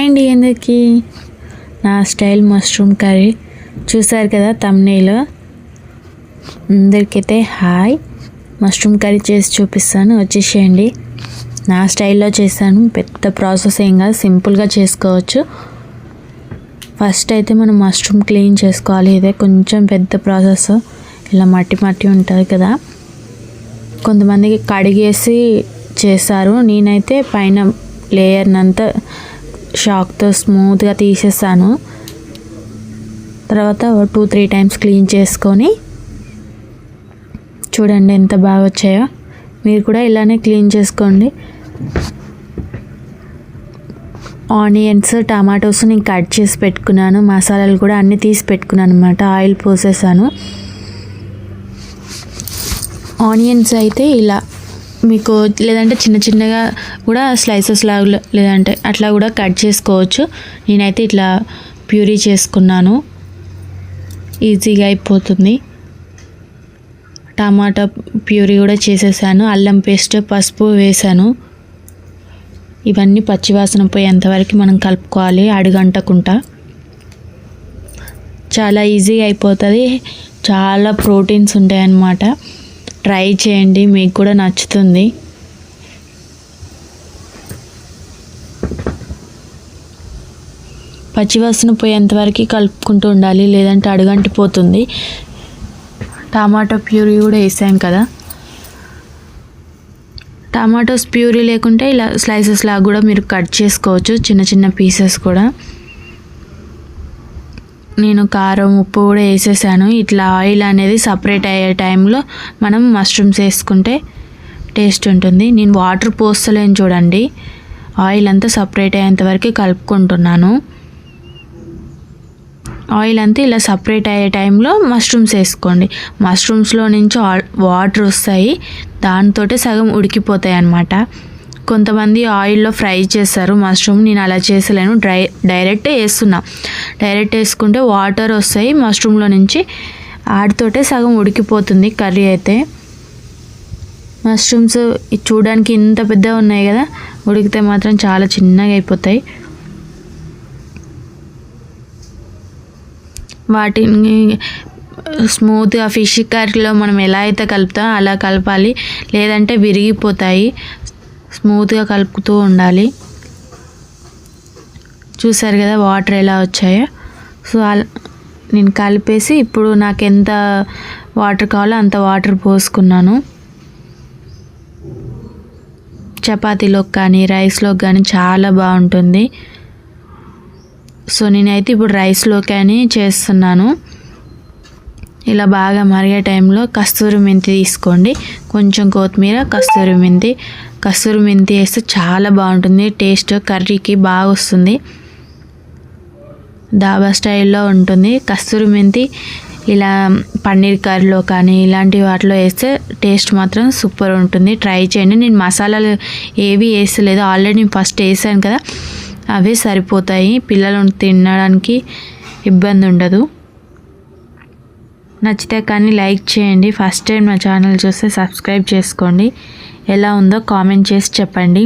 Hi అండి, ఎందుకు నా స్టైల్ మష్రూమ్ కర్రీ చూసారు కదా తమ్నెయిల్. అందరికైతే హాయ్, మష్రూమ్ కర్రీ చేసి చూపిస్తాను, వచ్చేసేయండి. నా స్టైల్లో చేశాను, పెద్ద ప్రాసెస్ ఏం కాదు, సింపుల్గా చేసుకోవచ్చు. ఫస్ట్ అయితే మనం మష్రూమ్ క్లీన్ చేసుకోవాలి. ఇదే కొంచెం పెద్ద ప్రాసెస్. ఇలా మట్టి మట్టి ఉంటుంది కదా, కొంతమందికి కడిగేసి చేస్తారు. నేనైతే పైన లేయర్నంతా షాక్తో స్మూత్గా తీసేసాను. తర్వాత 2-3 టైమ్స్ క్లీన్ చేసుకొని చూడండి ఎంత బాగా వచ్చాయో. మీరు కూడా ఇలానే క్లీన్ చేసుకోండి. ఆనియన్స్, టమాటోస్ నేను కట్ చేసి పెట్టుకున్నాను. మసాలాలు కూడా అన్నీ తీసి పెట్టుకున్నాను అనమాట. ఆయిల్ పోసేసాను. ఆనియన్స్ అయితే ఇలా మీకు లేదంటే చిన్న చిన్నగా కూడా స్లైసెస్ లాగా లేదంటే అట్లా కూడా కట్ చేసుకోవచ్చు. నేనైతే ఇట్లా ప్యూరీ చేసుకున్నాను, ఈజీగా అయిపోతుంది. టమాటా ప్యూరీ కూడా చేసేసాను. అల్లం పేస్ట్, పసుపు వేసాను. ఇవన్నీ పచ్చివాసన పోయేంతవరకు మనం కలుపుకోవాలి, అడుగంటకుండా. చాలా ఈజీగా అయిపోతుంది. చాలా ప్రోటీన్స్ ఉంటాయి అన్నమాట. ట్రై చేయండి, మీకు కూడా నచ్చుతుంది. పచ్చివాసన పోయేంతవరకు కలుపుకుంటూ ఉండాలి, లేదంటే అడుగంటిపోతుంది. టమాటో ప్యూరీ కూడా వేసాం కదా. టమాటోస్ ప్యూరీ లేకుంటే ఇలా స్లైసెస్ లాగా కూడా మీరు కట్ చేసుకోవచ్చు, చిన్న చిన్న పీసెస్ కూడా. నేను కారం, ఉప్పు కూడా వేసేసాను. ఇట్లా ఆయిల్ అనేది సపరేట్ అయ్యే టైంలో మనం మష్రూమ్స్ వేసుకుంటే టేస్ట్ ఉంటుంది. నేను వాటర్ పోస్తలేను చూడండి, ఆయిల్ అంతా సపరేట్ అయ్యేంతవరకు కలుపుకుంటున్నాను. ఆయిల్ అంతా ఇలా సపరేట్ అయ్యే టైంలో మష్రూమ్స్ వేసుకోండి. మష్రూమ్స్లో నుంచి వాటర్ వస్తాయి, దాంతో సగం ఉడికిపోతాయి అన్నమాట. కొంతమంది ఆయిల్లో ఫ్రై చేస్తారు మష్రూమ్. నేను అలా చేసలేను, డైరెక్ట్ వేస్తున్నా. డైరెక్ట్ వేసుకుంటే వాటర్ వస్తాయి మష్రూమ్లో నుంచి, వాటితోటే సగం ఉడికిపోతుంది కర్రీ అయితే. మష్రూమ్స్ చూడడానికి ఇంత పెద్దగా ఉన్నాయి కదా, ఉడికితే మాత్రం చాలా చిన్నగా అయిపోతాయి. వాటిని స్మూత్గా ఫిష్ కర్రీలో మనం ఎలా అయితే కలుపుతామో అలా కలపాలి, లేదంటే విరిగిపోతాయి. స్మూత్గా కలుపుతూ ఉండాలి. చూసారు కదా వాటర్ ఎలా వచ్చాయో. సో నేను కలిపేసి ఇప్పుడు నాకు ఎంత వాటర్ కావాలో అంత వాటర్ పోసుకున్నాను. చపాతీలోకి కానీ రైస్లోకి కానీ చాలా బాగుంటుంది. సో నేనైతే ఇప్పుడు రైస్లోకి అని చేస్తున్నాను. ఇలా బాగా మరిగే టైంలో కస్తూరి మెంతి తీసుకోండి, కొంచెం కొత్తిమీర, కస్తూరి మెంతి వేస్తే చాలా బాగుంటుంది. టేస్ట్ కర్రీకి బాగా వస్తుంది, డాబా స్టైల్లో ఉంటుంది. కస్తూరి మెంతి ఇలా పన్నీర్ కర్రీలో కానీ ఇలాంటి వాటిలో వేస్తే టేస్ట్ మాత్రం సూపర్ ఉంటుంది. ట్రై చేయండి. నేను మసాలాలు ఏవి వేసలేదు, ఆల్రెడీ నేను ఫస్ట్ వేసాను కదా, అవే సరిపోతాయి. పిల్లలు తినడానికి ఇబ్బంది ఉండదు. నచ్చితే కానీ లైక్ చేయండి. ఫస్ట్ టైం నా ఛానల్ చూస్తే సబ్స్క్రైబ్ చేసుకోండి. ఎలా ఉందో కామెంట్ చేసి చెప్పండి.